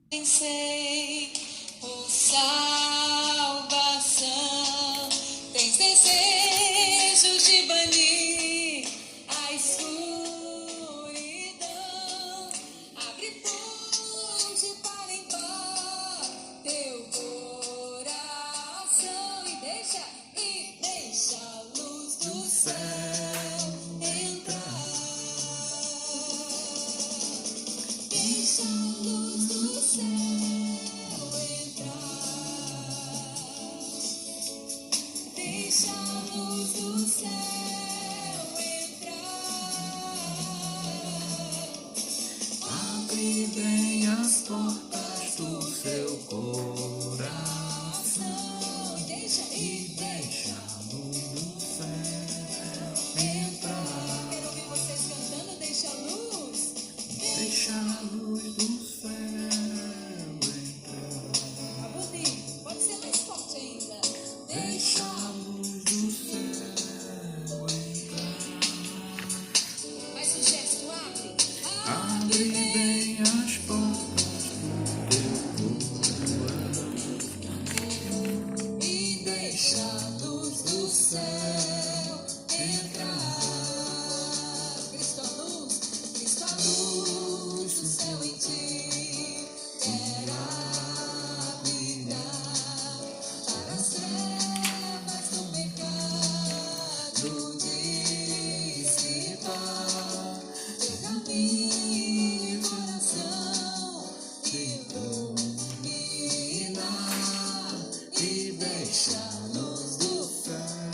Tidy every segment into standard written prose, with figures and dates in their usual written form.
Pensei por salvação, tens desejos de banir a escuridão, abre ponte para limpar teu coração e deixa a luz do céu entrar. Deixa a luz do céu entrar. Deixa a luz do céu entrar. Abre bem as portas do seu coração e deixa a luz do céu entrar. Quero ouvir vocês cantando. Deixa a luz. Deixa a luz do céu entrar. Bonito, pode ser mais forte ainda. Deixa a luz do céu entrar. Faz o gesto, abre. Abre bem as portas do teu coração e deixa a luz do céu entrar. Cristo a luz do céu em ti quero brilhar para as trevas do pecado dissipar. Chega meu coração te iluminar e deixa a luz do céu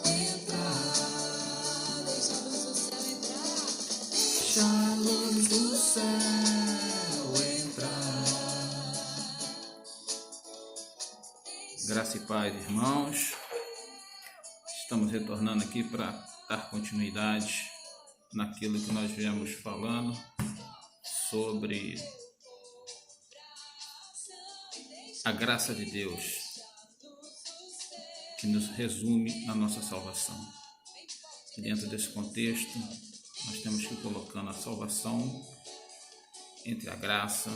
entrar. Deixa a luz do céu entrar. Deixa a luz do céu entrar. Graça e paz, irmãos. Estamos retornando aqui para dar continuidade naquilo que nós viemos falando sobre a graça de Deus, que nos resume na nossa salvação. E dentro desse contexto, nós temos que ir colocando a salvação entre a graça,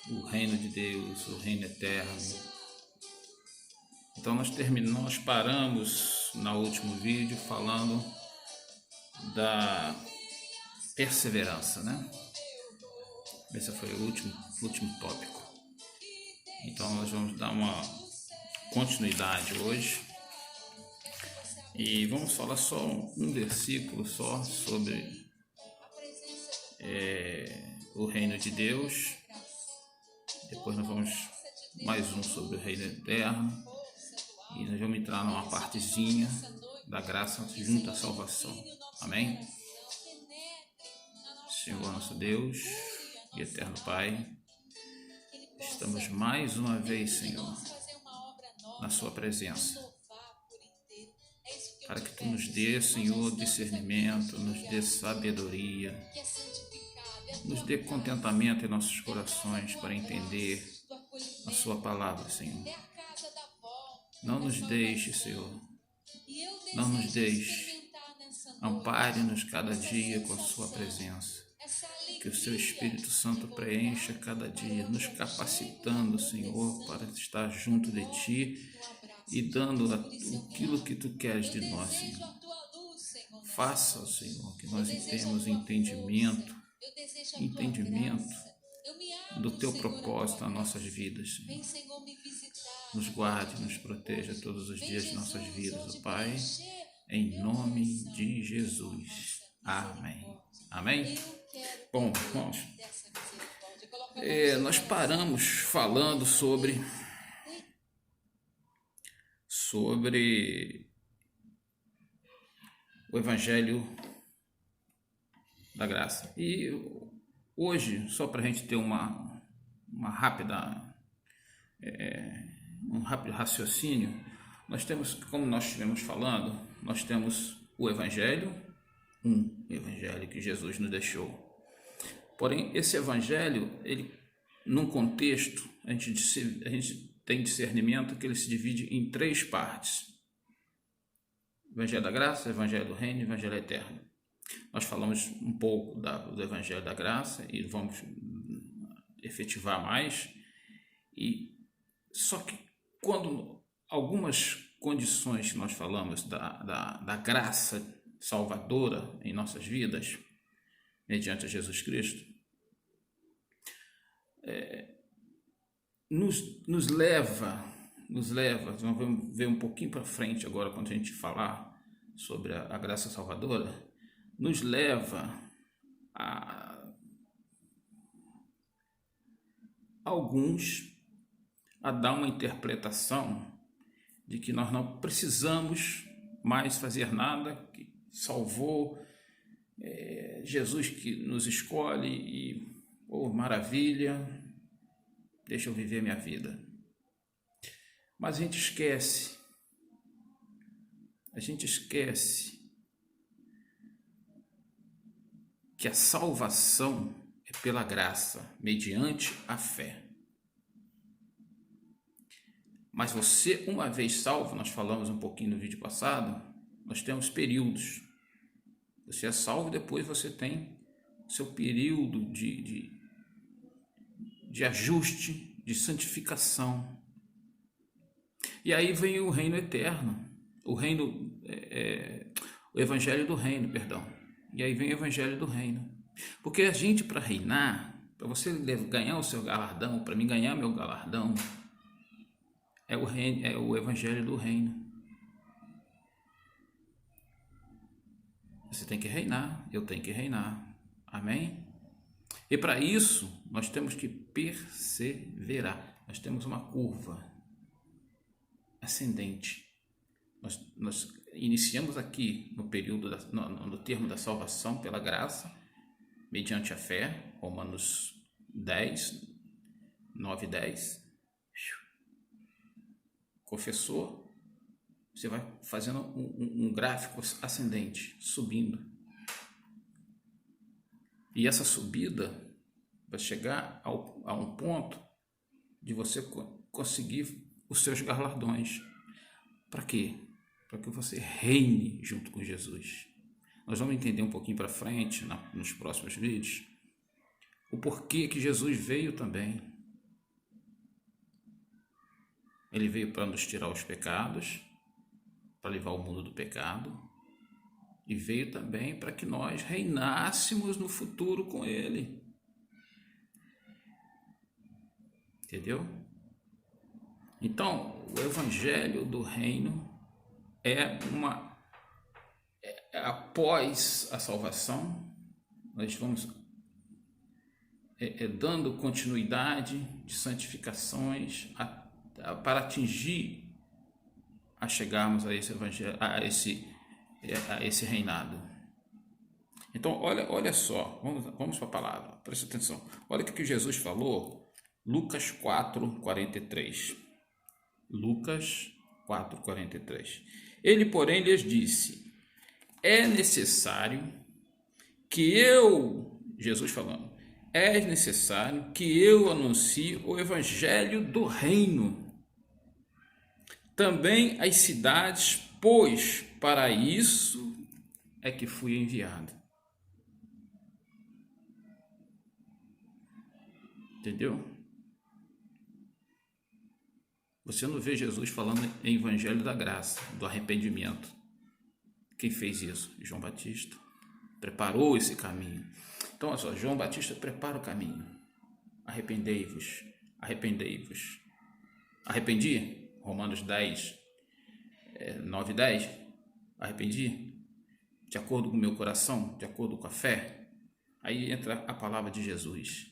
o reino de Deus, o reino eterno. Então nós paramos no último vídeo falando da perseverança, né? Esse foi o último tópico. Então nós vamos dar uma continuidade hoje e vamos falar só um versículo só sobre o reino de Deus. Depois nós vamos mais um sobre o reino eterno. E nós vamos entrar numa partezinha da graça junto à salvação. Amém? Senhor nosso Deus e eterno Pai, estamos mais uma vez, Senhor, na sua presença, para que Tu nos dê, Senhor, discernimento, nos dê sabedoria, nos dê contentamento em nossos corações para entender a sua palavra, Senhor. Não nos deixe, Senhor, não nos deixe, ampare-nos cada dia com a sua presença, que o seu Espírito Santo preencha cada dia, nos capacitando, Senhor, para estar junto de Ti e dando aquilo que Tu queres de nós, Senhor. Faça, Senhor, que nós tenhamos entendimento do Teu propósito nas nossas vidas, Senhor. Nos guarde, nos proteja todos os dias de nossas vidas, ó Pai, em nome de Jesus. Amém. Amém? Bom, irmãos, nós paramos falando sobre o Evangelho da Graça. E hoje, só para a gente ter um rápido raciocínio, nós temos, como nós estivemos falando, nós temos o Evangelho, um Evangelho que Jesus nos deixou. Porém, esse Evangelho, ele, num contexto, a gente tem discernimento que ele se divide em 3 partes. Evangelho da Graça, Evangelho do Reino e Evangelho Eterno. Nós falamos um pouco do Evangelho da Graça e vamos efetivar mais. E só que quando algumas condições que nós falamos da graça salvadora em nossas vidas, mediante a Jesus Cristo, nos leva, nós vamos ver um pouquinho para frente agora, quando a gente falar sobre a graça salvadora, nos leva a alguns a dar uma interpretação de que nós não precisamos mais fazer nada, que salvou, Jesus que nos escolhe e, maravilha, deixa eu viver minha vida. Mas a gente esquece que a salvação é pela graça, mediante a fé. Mas você, uma vez salvo, nós falamos um pouquinho no vídeo passado, nós temos períodos. Você é salvo, depois você tem seu período de ajuste, de santificação. E aí vem o reino eterno, o evangelho do reino, perdão. E aí vem o evangelho do reino. Porque a gente, para reinar, para você ganhar o seu galardão, para mim ganhar meu galardão, é o evangelho do reino. Você tem que reinar, eu tenho que reinar. Amém? E para isso, nós temos que perseverar. Nós temos uma curva ascendente. Nós iniciamos aqui no período, no termo da salvação pela graça, mediante a fé, Romanos 10, 9 e 10. Confessou, você vai fazendo um gráfico ascendente, subindo. E essa subida vai chegar a um ponto de você conseguir os seus galardões. Para quê? Para que você reine junto com Jesus. Nós vamos entender um pouquinho para frente, nos próximos vídeos, o porquê que Jesus veio também. Ele veio para nos tirar os pecados, para livrar o mundo do pecado, e veio também para que nós reinássemos no futuro com Ele. Entendeu? Então, o evangelho do reino após a salvação, nós vamos dando continuidade de santificações para atingir, a chegarmos a esse evangelho, a esse reinado. Então, olha só, vamos para a palavra, presta atenção. Olha o que Jesus falou, Lucas 4:43. Lucas 4:43. Ele, porém, lhes disse: é necessário que Jesus falando, é necessário que eu anuncie o evangelho do reino também às cidades, pois para isso é que fui enviado. Entendeu? Você não vê Jesus falando em evangelho da graça, do arrependimento. Quem fez isso? João Batista. Preparou esse caminho. Então, olha só, João Batista prepara o caminho. Arrependei-vos, arrependei-vos. Arrependi? Romanos 10, 9 e 10. Arrependi? De acordo com o meu coração, de acordo com a fé. Aí entra a palavra de Jesus.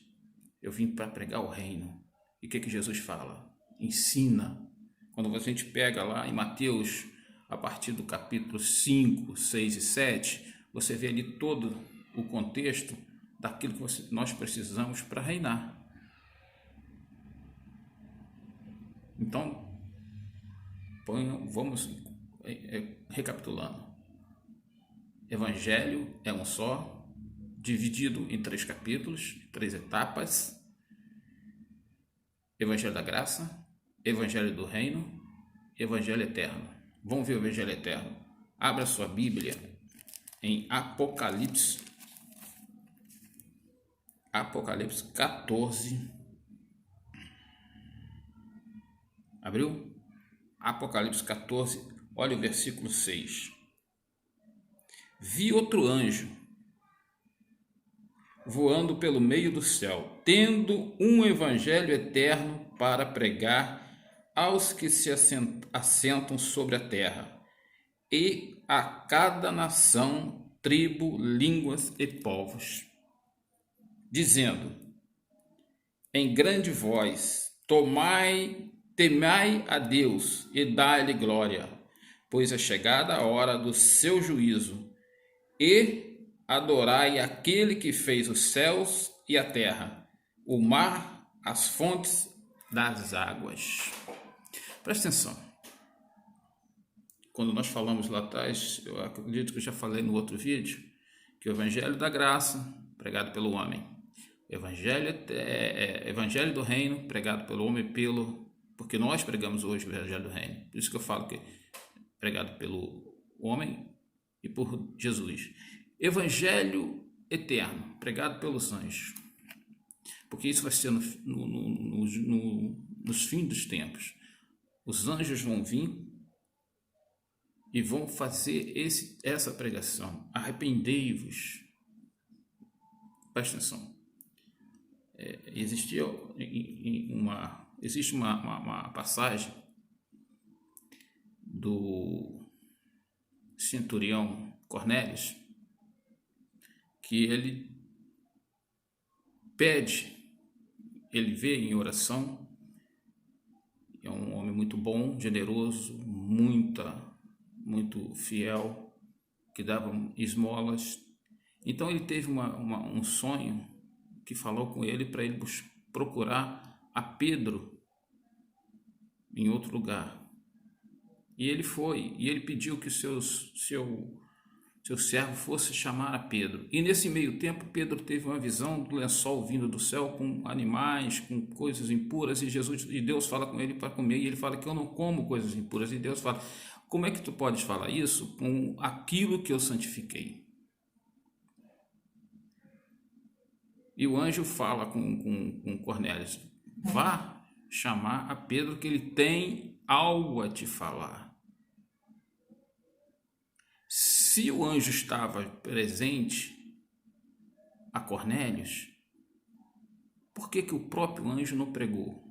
Eu vim para pregar o reino. E o que Jesus fala? Ensina. Quando a gente pega lá em Mateus, a partir do capítulo 5, 6 e 7, você vê ali todo o contexto daquilo que nós precisamos para reinar. Então, vamos recapitulando. Evangelho é um só, dividido em 3 capítulos, 3 etapas. Evangelho da graça, Evangelho do reino, Evangelho eterno. Vamos ver o Evangelho eterno. Abra sua Bíblia em Apocalipse 14, Abriu? Apocalipse 14, olha o versículo 6. Vi outro anjo voando pelo meio do céu, tendo um evangelho eterno para pregar aos que se assentam sobre a terra, e a cada nação, tribo, línguas e povos, dizendo em grande voz: temai a Deus e dai-lhe glória, pois é chegada a hora do seu juízo, e adorai aquele que fez os céus e a terra, o mar, as fontes das águas. Presta atenção. Quando nós falamos lá atrás, eu acredito que eu já falei no outro vídeo, que o evangelho da graça, pregado pelo homem, o evangelho do reino, pregado pelo homem, porque nós pregamos hoje o evangelho do reino. Por isso que eu falo que é pregado pelo homem e por Jesus. Evangelho eterno, pregado pelos anjos, porque isso vai ser nos fins dos tempos. Os anjos vão vir e vão fazer essa pregação. Arrependei-vos. Presta atenção. Existe uma passagem do centurião Cornélios, que ele ele vê em oração, é um homem muito bom, generoso, muito fiel, que dava esmolas. Então ele teve um sonho que falou com ele para ele procurar a Pedro em outro lugar. E ele foi, e ele pediu que seu servo fosse chamar a Pedro. E nesse meio tempo, Pedro teve uma visão do lençol vindo do céu com animais, com coisas impuras, e Deus fala com ele para comer, e ele fala que eu não como coisas impuras, e Deus fala: como é que tu podes falar isso com aquilo que eu santifiquei? E o anjo fala com Cornélios: vá chamar a Pedro, que ele tem algo a te falar. Se o anjo estava presente a Cornélios, por que o próprio anjo não pregou?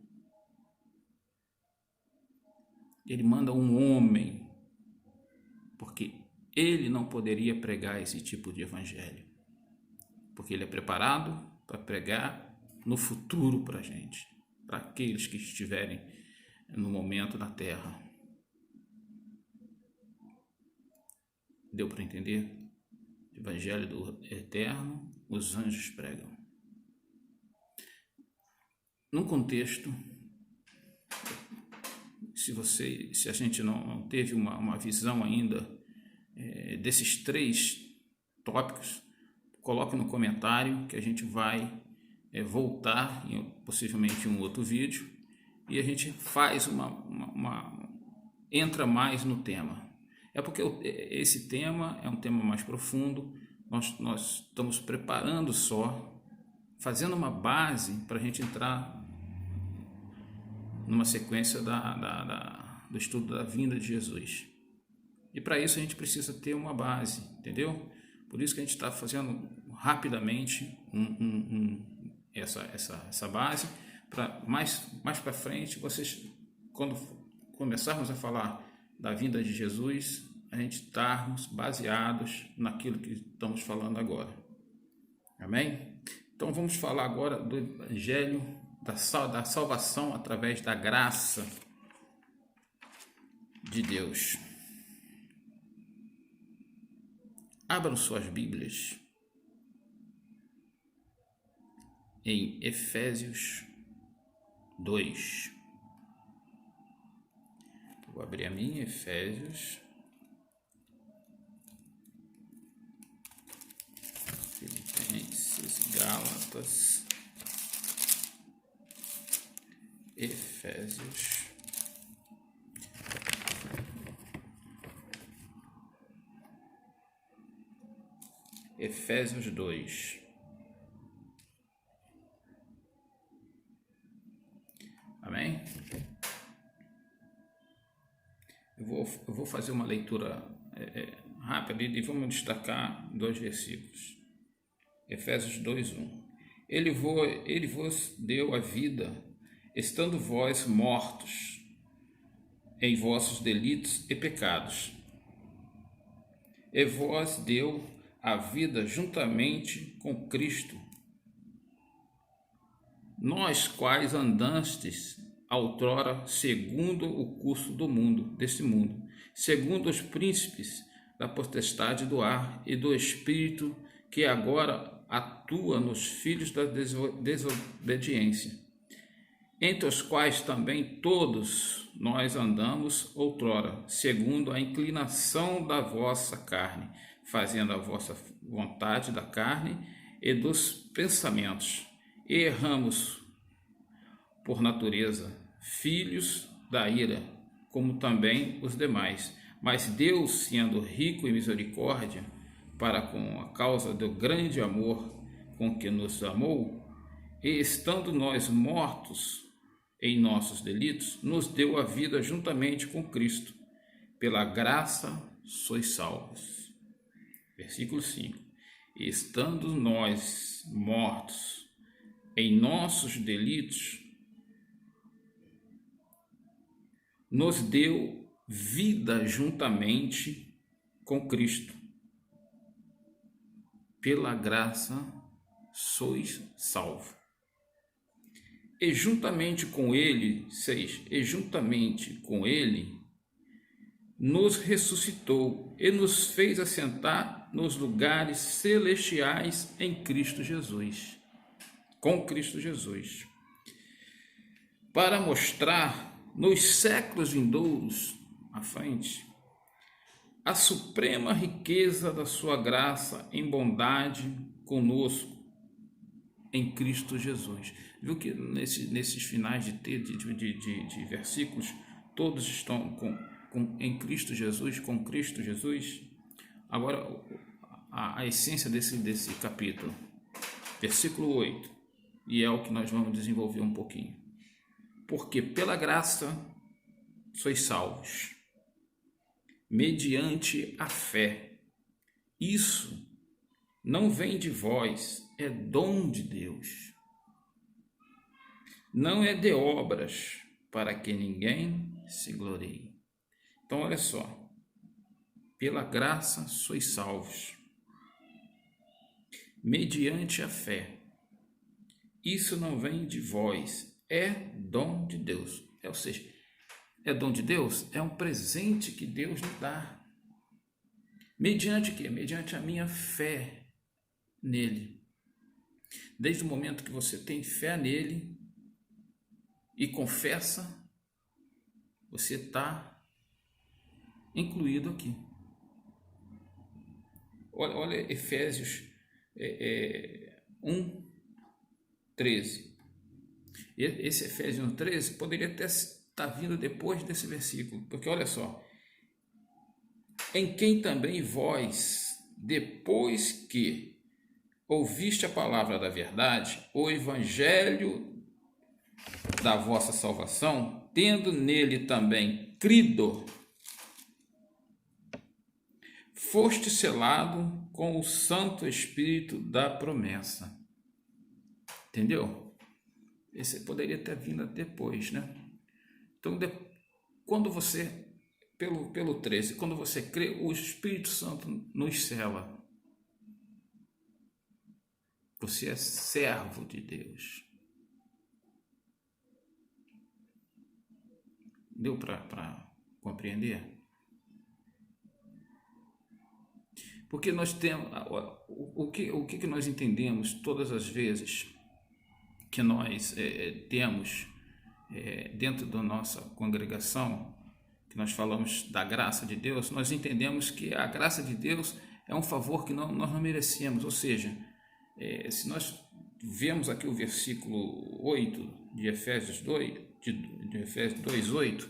Ele manda um homem, porque ele não poderia pregar esse tipo de evangelho, porque ele é preparado para pregar no futuro para a gente, para aqueles que estiverem no momento na terra. Deu para entender? Evangelho do eterno, os anjos pregam. Num contexto, se a gente não teve uma visão ainda desses 3 tópicos, coloque no comentário que a gente vai voltar, possivelmente em um outro vídeo, e a gente faz entra mais no tema. É porque esse tema é um tema mais profundo, nós estamos preparando fazendo uma base para a gente entrar numa sequência do estudo da vinda de Jesus. E para isso a gente precisa ter uma base, entendeu? Por isso que a gente está fazendo rapidamente essa base, para mais para frente, vocês, quando começarmos a falar da vinda de Jesus, a gente estarmos baseados naquilo que estamos falando agora. Amém? Então vamos falar agora do evangelho da salvação através da graça de Deus. Abram suas Bíblias em Efésios 2. Vou abrir a minha, Efésios, Filipenses, Gálatas, Efésios, Efésios 2. Amém? vou fazer uma leitura rápida e vamos destacar 2 versículos. Efésios 2:1. Ele vos deu a vida, estando vós mortos em vossos delitos e pecados, e vós deu a vida juntamente com Cristo, nós quais andastes outrora segundo o curso deste mundo, segundo os príncipes da potestade do ar e do espírito que agora atua nos filhos da desobediência, entre os quais também todos nós andamos outrora, segundo a inclinação da vossa carne, fazendo a vossa vontade da carne e dos pensamentos, e erramos por natureza, filhos da ira, como também os demais. Mas Deus, sendo rico em misericórdia, para com a causa do grande amor com que nos amou, e estando nós mortos em nossos delitos, nos deu a vida juntamente com Cristo. Pela graça sois salvos. Versículo 5. E estando nós mortos em nossos delitos, nos deu vida juntamente com Cristo. Pela graça sois salvos. E juntamente com ele, 6, e juntamente com ele, nos ressuscitou e nos fez assentar nos lugares celestiais em Cristo Jesus, com Cristo Jesus, para mostrar nos séculos vindouros à frente a suprema riqueza da sua graça em bondade conosco em Cristo Jesus. Viu que nesses finais de versículos, todos estão em Cristo Jesus, com Cristo Jesus. Agora, a essência desse capítulo, versículo 8, e é o que nós vamos desenvolver um pouquinho. Porque pela graça sois salvos, mediante a fé. Isso não vem de vós, é dom de Deus. Não é de obras, para que ninguém se glorie. Então, olha só. Pela graça sois salvos, mediante a fé. Isso não vem de vós, é dom de Deus. Ou seja, é dom de Deus? É um presente que Deus nos dá. Mediante o quê? Mediante a minha fé nele. Desde o momento que você tem fé nele e confessa, você está incluído aqui. Olha Efésios 1:13. Esse Efésios 1:13 poderia até estar vindo depois desse versículo, porque olha só, em quem também vós, depois que ouviste a palavra da verdade, o evangelho da vossa salvação, tendo nele também crido, foste selado com o Santo Espírito da promessa. Entendeu? Esse poderia ter vindo depois, né? Então, quando você, pelo 13, quando você crê, o Espírito Santo nos sela. Você é servo de Deus. Deu para compreender? Porque nós temos, o que nós entendemos todas as vezes que nós temos dentro da nossa congregação, que nós falamos da graça de Deus, nós entendemos que a graça de Deus é um favor que nós não merecemos. Ou seja, se nós vemos aqui o versículo 8 de Efésios 2, de Efésios 2:8,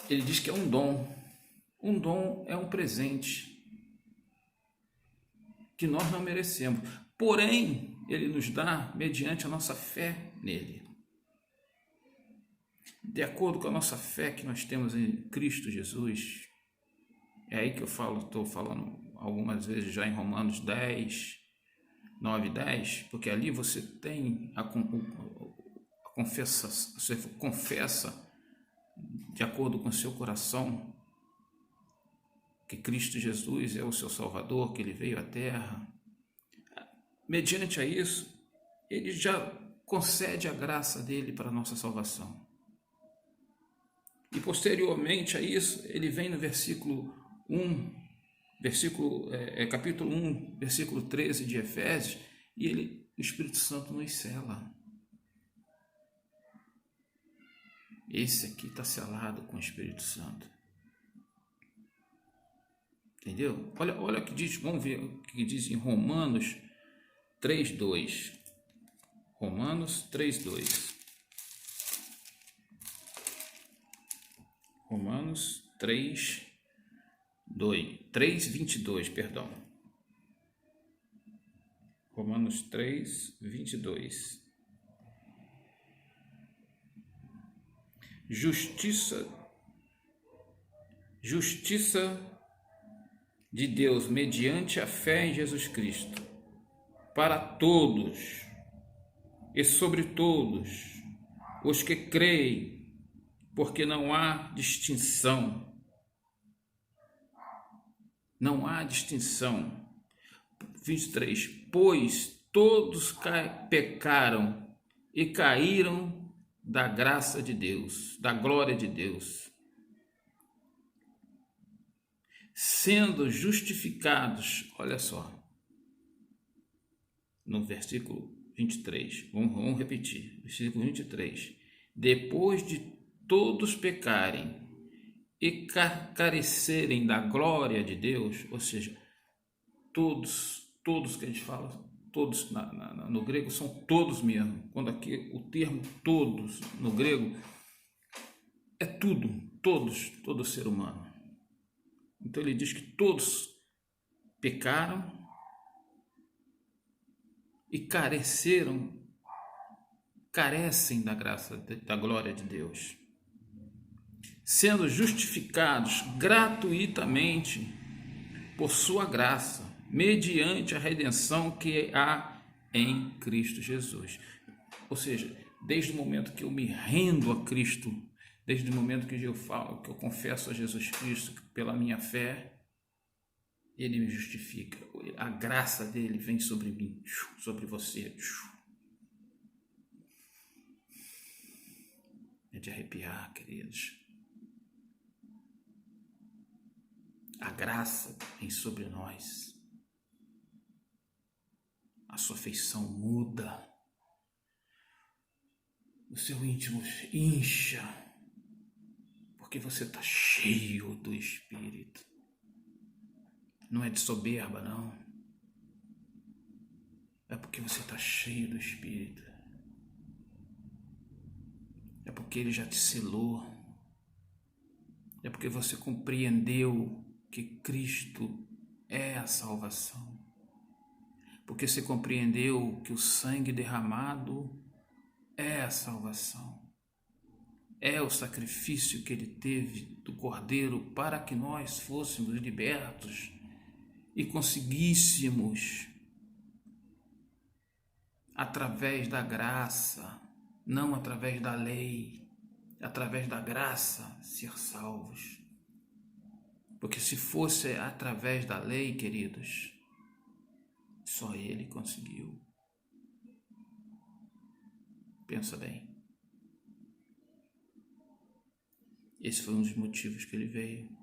ele diz que é um dom. Um dom é um presente que nós não merecemos, porém ele nos dá mediante a nossa fé nele. de acordo com a nossa fé que nós temos em Cristo Jesus. É aí que eu estou falando algumas vezes já em Romanos 10, 9 e 10, porque ali você tem a confessa, você confessa de acordo com o seu coração que Cristo Jesus é o seu Salvador, que Ele veio à Terra. Mediante a isso, Ele já concede a graça dele para a nossa salvação. E posteriormente a isso, Ele vem no versículo 1, capítulo 1, versículo 13 de Efésios, e o Espírito Santo nos sela. Esse aqui está selado com o Espírito Santo. Entendeu? Olha o que diz, vamos ver o que diz em Romanos 3:2. Romanos 3:2. Romanos 3:22, perdão. Romanos 3:22. Justiça de Deus mediante a fé em Jesus Cristo, para todos e sobre todos os que creem, porque não há distinção. Não há distinção. 23. Pois todos pecaram e caíram da graça de Deus, da glória de Deus, sendo justificados, olha só, no versículo 23, vamos repetir, versículo 23, depois de todos pecarem e carecerem da glória de Deus, ou seja, todos que a gente fala, todos no grego são todos mesmo, quando aqui o termo todos no grego é tudo, todo ser humano. Então ele diz que todos pecaram e carecem da graça, da glória de Deus, sendo justificados gratuitamente por sua graça, mediante a redenção que há em Cristo Jesus. Ou seja, desde o momento que eu me rendo a Cristo, desde o momento que eu falo, que eu confesso a Jesus Cristo pela minha fé, Ele me justifica. A graça dele vem sobre mim, sobre você. É de arrepiar, queridos. A graça vem sobre nós. A sua feição muda. O seu íntimo incha. Porque você está cheio do Espírito. Não é de soberba, não. É porque você está cheio do Espírito. É porque Ele já te selou. É porque você compreendeu que Cristo é a salvação. Porque você compreendeu que o sangue derramado é a salvação. É o sacrifício que Ele teve do Cordeiro para que nós fôssemos libertos e conseguíssemos, através da graça, não através da lei, através da graça, ser salvos. Porque se fosse através da lei, queridos, só Ele conseguiu. Pensa bem. Esse foi um dos motivos que Ele veio.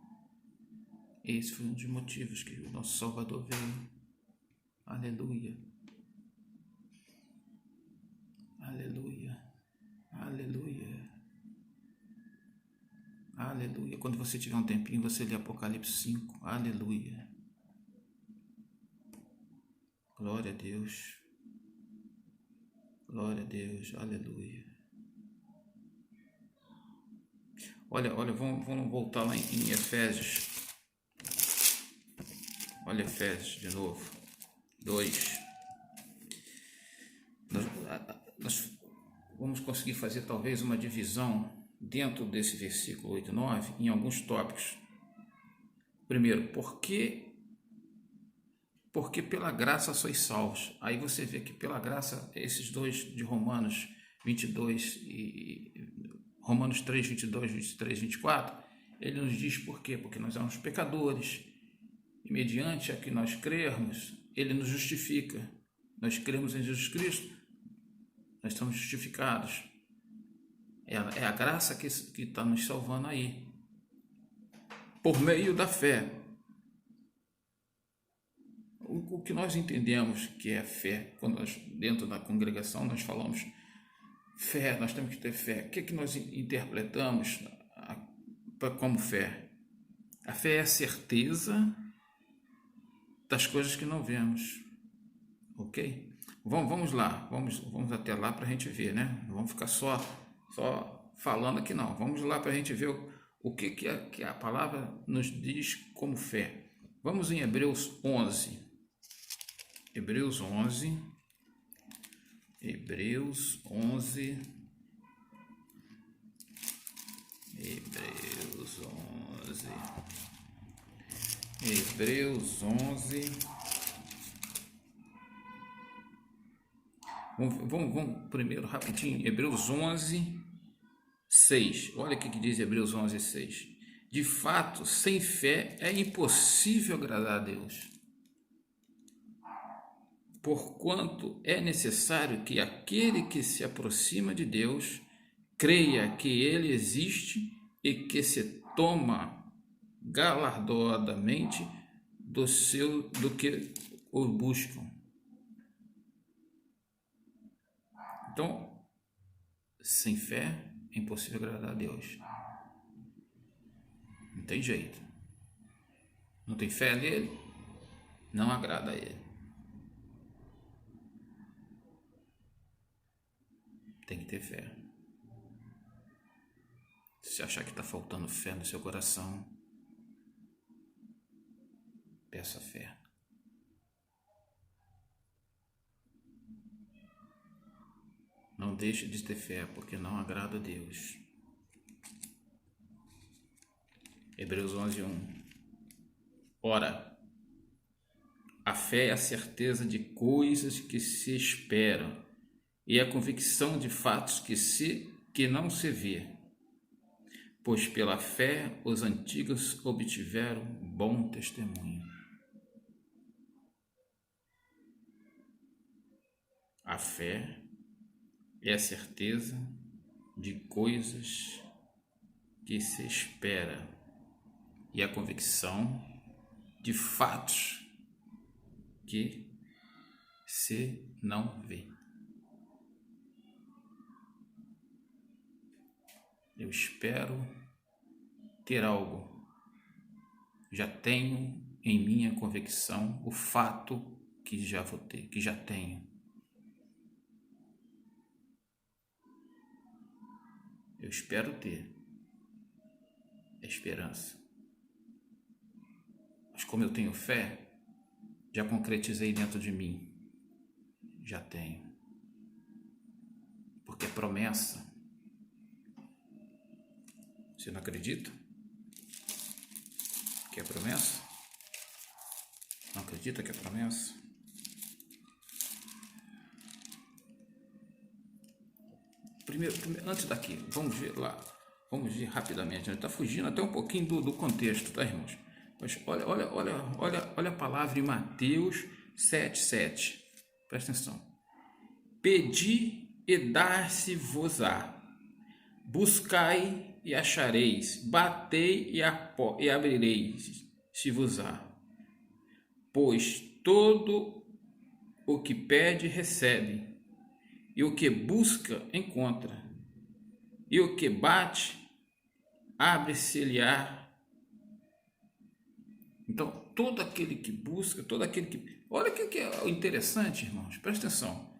Esse foi um dos motivos que o nosso Salvador veio. Aleluia. Aleluia. Aleluia. Aleluia. Quando você tiver um tempinho, você lê Apocalipse 5. Aleluia. Glória a Deus. Glória a Deus. Aleluia. Olha, vamos voltar lá em Efésios. Olha Efésios de novo. 2. Nós vamos conseguir fazer talvez uma divisão dentro desse versículo 8 e 9 em alguns tópicos. Primeiro, porque pela graça sois salvos. Aí você vê que pela graça, esses dois de Romanos 22 e Romanos 3, 22, 23, 24, ele nos diz por quê? Porque nós somos pecadores e mediante a que nós crermos, ele nos justifica. Nós cremos em Jesus Cristo, nós estamos justificados. É a graça que está nos salvando aí, por meio da fé. O que nós entendemos que é fé, quando nós, dentro da congregação, nós falamos fé, nós temos que ter fé. O que nós interpretamos como fé? A fé é a certeza das coisas que não vemos, ok? Vamos lá, vamos até lá para a gente ver, né? Não vamos ficar só falando aqui não, vamos lá para a gente ver o que a palavra nos diz como fé. Vamos em Hebreus 11. Hebreus 11. Hebreus 11. Hebreus 11. Hebreus 11. Vamos primeiro rapidinho. Hebreus 11, 6. Olha o que diz Hebreus 11, 6. De fato, sem fé é impossível agradar a Deus. Porquanto é necessário que aquele que se aproxima de Deus creia que Ele existe e que se toma galardoadamente do que o buscam. Então, sem fé é impossível agradar a Deus. Não tem jeito. Não tem fé nele, não agrada a ele. Tem que ter fé. Se achar que está faltando fé no seu coração, peça fé. Não deixe de ter fé, porque não agrada a Deus. Hebreus 11, 1. Ora, a fé é a certeza de coisas que se esperam e a convicção de fatos que não se vê. Pois pela fé os antigos obtiveram bom testemunho. A fé é a certeza de coisas que se espera e a convicção de fatos que se não vê. Eu espero ter algo. Já tenho em minha convicção o fato que já vou ter, que já tenho. Eu espero ter a esperança. Mas como eu tenho fé, já concretizei dentro de mim. Já tenho. Porque é promessa. Você não acredita que é promessa? Não acredita que é promessa? Primeiro, antes daqui, vamos ver lá. Vamos ver rapidamente. Está fugindo até um pouquinho do contexto, tá, irmãos? Mas olha a palavra em Mateus 7,7. Presta atenção. Pedi e dar-se-vos-á. Buscai e achareis, batei e abrireis, se vos há. Pois todo o que pede, recebe, e o que busca, encontra, e o que bate, abre-se-lhe-á. Então, todo aquele que busca, todo aquele que... Olha o que é interessante, irmãos, presta atenção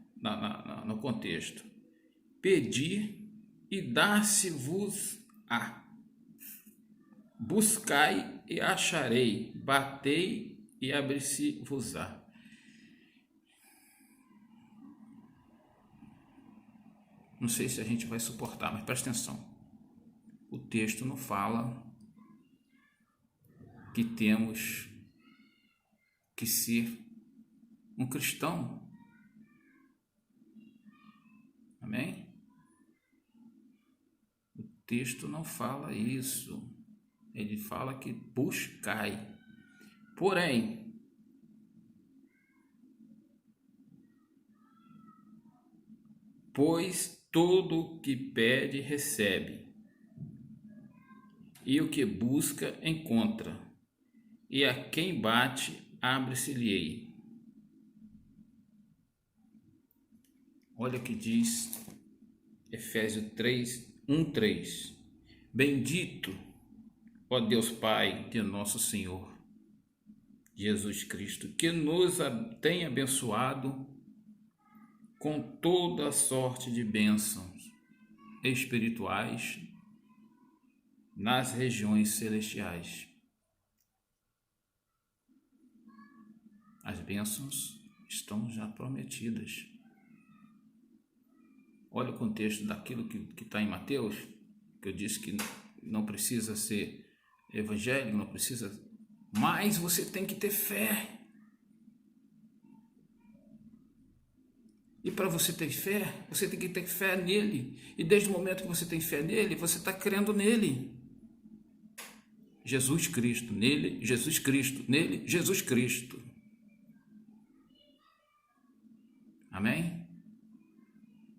no contexto. Pedir e dar-se-vos-á. Buscai e acharei, batei e abrir-se-vos-á. Não sei se a gente vai suportar, mas presta atenção. o texto não fala que temos que ser um cristão. Amém? O texto não fala isso. Ele fala que buscai. Porém, pois todo o que pede recebe, e o que busca encontra, e a quem bate abre-se-lhe-ei. Olha o que diz Efésios 3:1-3. Bendito, ó Deus Pai de nosso Senhor Jesus Cristo, que nos tem abençoado com toda sorte de bênçãos espirituais nas regiões celestiais. As bênçãos estão já prometidas. Olha o contexto daquilo que está em Mateus, que eu disse que não precisa ser evangélico, não precisa, mas você tem que ter fé. E para você ter fé, você tem que ter fé nele. E desde o momento que você tem fé nele, você está crendo nele. Jesus Cristo, nele, Jesus Cristo, nele, Jesus Cristo. Amém?